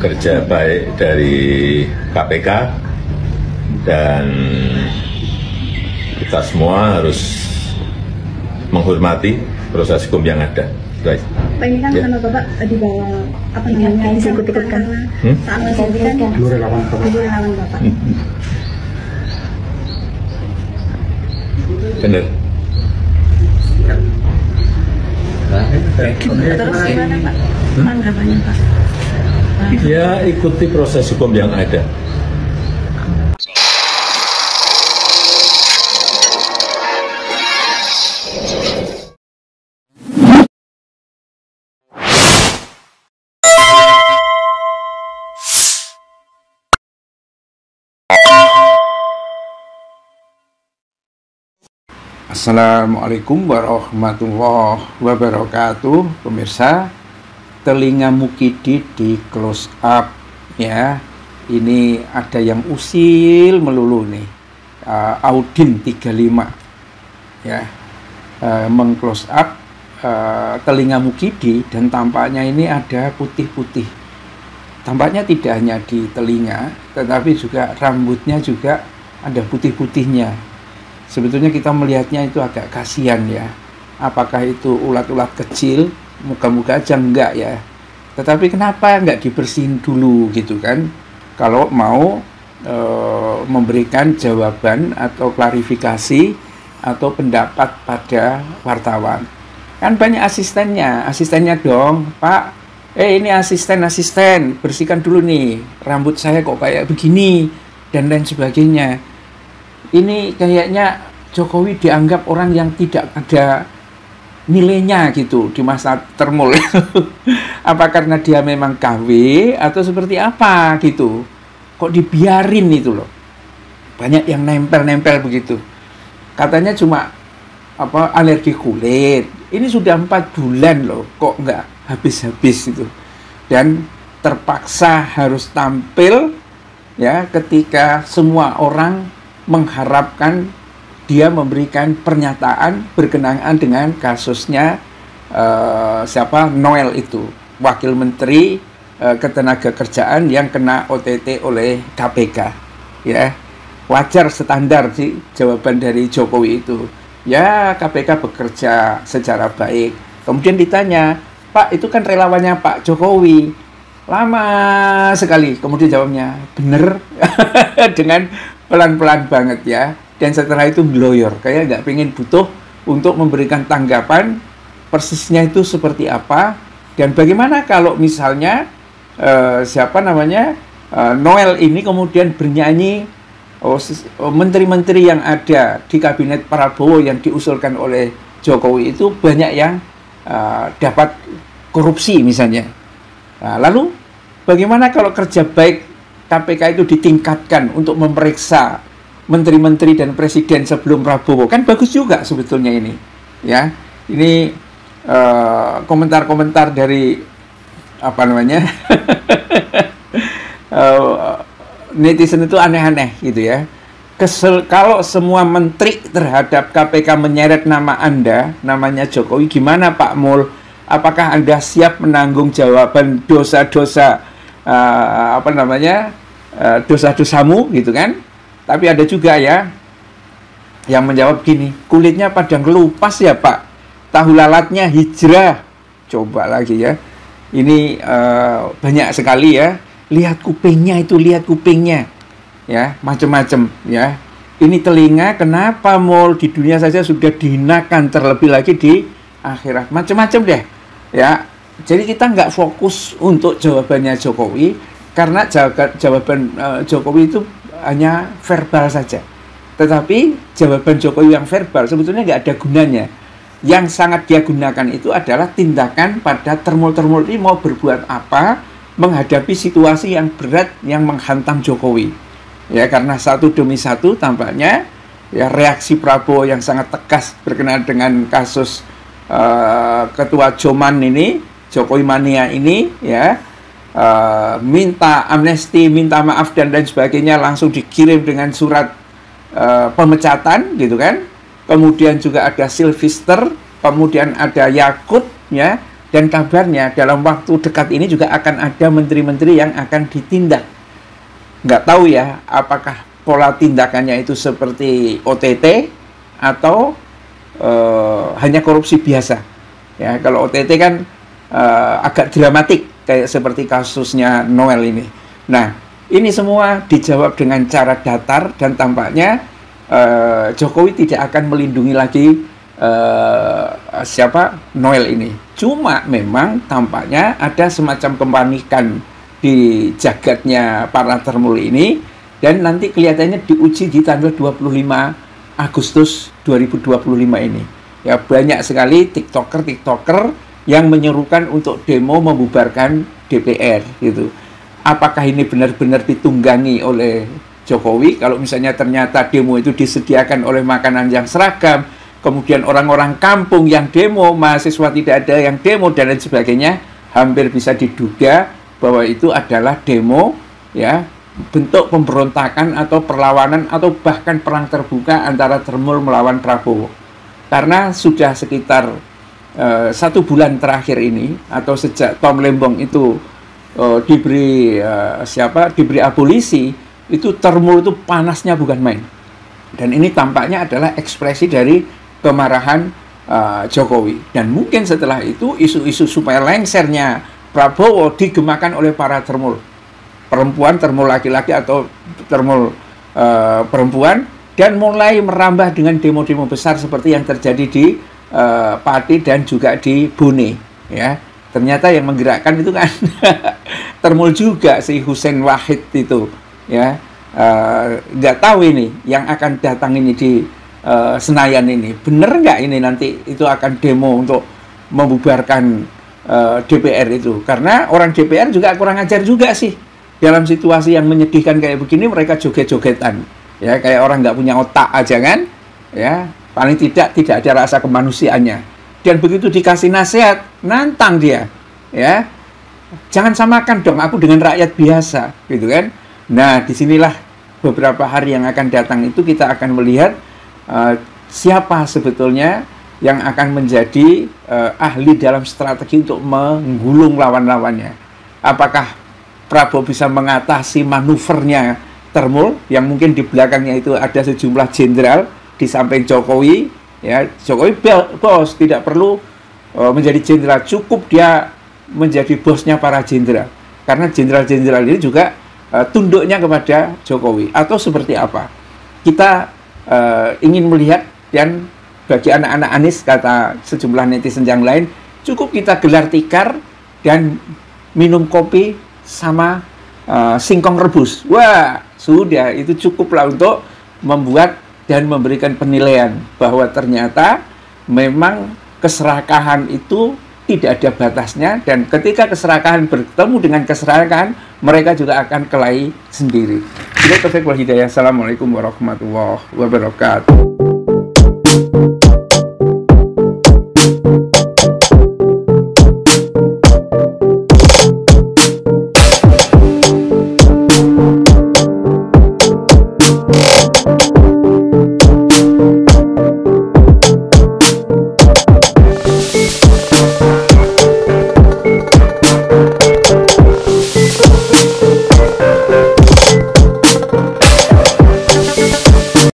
kerja baik dari KPK dan kita semua harus menghormati proses hukum yang ada. Baik. Pak, ini kan nama Bapak di bawah apa namanya ikut-ikutkan saat menjadikan dulu relawan Bapak. Benar. Terus gimana Pak? Tanggapannya Pak? Ya, ikuti proses hukum yang ada. Assalamualaikum warahmatullahi wabarakatuh. Pemirsa, telinga Mukidi di close up ya. Ini ada yang usil melulu nih. Audin 35 ya, meng-close up telinga Mukidi dan tampaknya ini ada putih-putih. Tampaknya tidak hanya di telinga, tetapi juga rambutnya juga ada putih-putihnya. Sebetulnya kita melihatnya itu agak kasihan ya. Apakah itu ulat-ulat kecil? Muka-muka aja enggak ya. Tetapi kenapa enggak dibersihin dulu gitu kan? Kalau mau memberikan jawaban atau klarifikasi atau pendapat pada wartawan. Kan banyak asistennya dong. Pak, ini asisten, bersihkan dulu nih. Rambut saya kok kayak begini dan lain sebagainya. Ini kayaknya Jokowi dianggap orang yang tidak ada nilainya gitu di masa termul. Apa karena dia memang KW atau seperti apa gitu? Kok dibiarin itu loh? Banyak yang nempel-nempel begitu. Katanya cuma alergi kulit. Ini sudah 4 bulan loh, kok nggak habis-habis itu. Dan terpaksa harus tampil ya ketika semua orang mengharapkan dia memberikan pernyataan berkenaan dengan kasusnya Noel itu, Wakil Menteri Ketenagakerjaan yang kena OTT oleh KPK ya. Wajar, standar sih jawaban dari Jokowi itu. Ya, KPK bekerja secara baik. Kemudian ditanya, Pak, itu kan relawannya Pak Jokowi. Lama sekali kemudian jawabnya, bener. Dengan pelan-pelan banget ya. Dan setelah itu gloyor, kayak nggak pengen butuh untuk memberikan tanggapan persisnya itu seperti apa. Dan bagaimana kalau misalnya Noel ini kemudian bernyanyi menteri-menteri yang ada di kabinet Prabowo yang diusulkan oleh Jokowi itu banyak yang dapat korupsi misalnya. Nah, lalu bagaimana kalau kerja baik KPK itu ditingkatkan untuk memeriksa menteri-menteri dan presiden sebelum Prabowo? Kan bagus juga sebetulnya ini ya. Ini komentar-komentar dari netizen itu aneh-aneh gitu ya. Kesel kalau semua menteri terhadap KPK menyeret nama Anda, namanya Jokowi, gimana Pak Mul? Apakah Anda siap menanggung jawaban dosa-dosa dosa-dosamu gitu kan? Tapi ada juga ya yang menjawab gini, kulitnya pada ngelupas ya Pak, tahu lalatnya hijrah. Coba lagi ya, ini banyak sekali ya. Lihat kupingnya ya, macam-macam ya. Ini telinga, kenapa Mul di dunia saja sudah dihinakan, terlebih lagi di akhirat, macam-macam deh ya. Jadi kita nggak fokus untuk jawabannya Jokowi, karena jawaban Jokowi itu hanya verbal saja. Tetapi jawaban Jokowi yang verbal sebetulnya nggak ada gunanya. Yang sangat dia gunakan itu adalah tindakan pada termul-termul ini mau berbuat apa menghadapi situasi yang berat yang menghantam Jokowi. Ya, karena satu demi satu tampaknya ya reaksi Prabowo yang sangat tegas berkenaan dengan kasus Ketua Joman ini, Jokowi Mania ini ya, minta amnesti, minta maaf dan lain sebagainya, langsung dikirim dengan surat pemecatan gitu kan. Kemudian juga ada Sylvester, kemudian ada Yakut ya, Dan kabarnya dalam waktu dekat ini juga akan ada menteri-menteri yang akan ditindak. Nggak tahu ya, apakah pola tindakannya itu seperti OTT atau hanya korupsi biasa. Ya, kalau OTT kan agak dramatik, kayak seperti kasusnya Noel ini. Nah, ini semua dijawab dengan cara datar dan tampaknya Jokowi tidak akan melindungi lagi Noel ini. Cuma memang tampaknya ada semacam kepanikan di jagadnya para termul ini, dan nanti kelihatannya diuji di tanggal 25 Agustus 2025 ini. Ya, banyak sekali tiktoker yang menyerukan untuk demo membubarkan DPR gitu. Apakah ini benar-benar ditunggangi oleh Jokowi? Kalau misalnya ternyata demo itu disediakan oleh makanan yang seragam, kemudian orang-orang kampung yang demo, mahasiswa tidak ada yang demo, dan lain sebagainya, hampir bisa diduga bahwa itu adalah demo, ya, bentuk pemberontakan atau perlawanan atau bahkan perang terbuka antara termul melawan Prabowo. Karena sudah sekitar 1 bulan terakhir ini, atau sejak Tom Lembong itu diberi abolisi, itu termul itu panasnya bukan main. Dan ini tampaknya adalah ekspresi dari kemarahan Jokowi. Dan mungkin setelah itu isu-isu supaya lengsernya Prabowo digemakan oleh para termul perempuan, termul laki-laki atau termul perempuan, dan mulai merambah dengan demo-demo besar seperti yang terjadi di Pati dan juga di Bone. Ya, ternyata yang menggerakkan itu kan termul juga, si Hussein Wahid itu. Ya, nggak tahu ini yang akan datang ini di Senayan ini, bener nggak ini nanti itu akan demo untuk membubarkan DPR itu? Karena orang DPR juga kurang ajar juga sih, dalam situasi yang menyedihkan kayak begini mereka joget-jogetan, ya, kayak orang nggak punya otak aja kan, ya, paling tidak ada rasa kemanusiaannya. Dan begitu dikasih nasihat, nantang dia, ya, jangan samakan dong aku dengan rakyat biasa, gitu kan. Nah, disinilah beberapa hari yang akan datang itu kita akan melihat siapa sebetulnya yang akan menjadi ahli dalam strategi untuk menggulung lawan-lawannya. Apakah Prabowo bisa mengatasi manuvernya termul yang mungkin di belakangnya itu ada sejumlah jenderal di samping Jokowi, ya. Jokowi bos, tidak perlu menjadi jenderal, cukup dia menjadi bosnya para jenderal, karena jenderal-jenderal ini juga tunduknya kepada Jokowi. Atau seperti apa? Kita ingin melihat, dan bagi anak-anak Anies, kata sejumlah netizen yang lain, cukup kita gelar tikar dan minum kopi sama singkong rebus. Wah, sudah, itu cukuplah untuk membuat dan memberikan penilaian bahwa ternyata memang keserakahan itu tidak ada batasnya, dan ketika keserakahan bertemu dengan keserakahan, mereka juga akan kelahi sendiri. Assalamualaikum warahmatullahi wabarakatuh.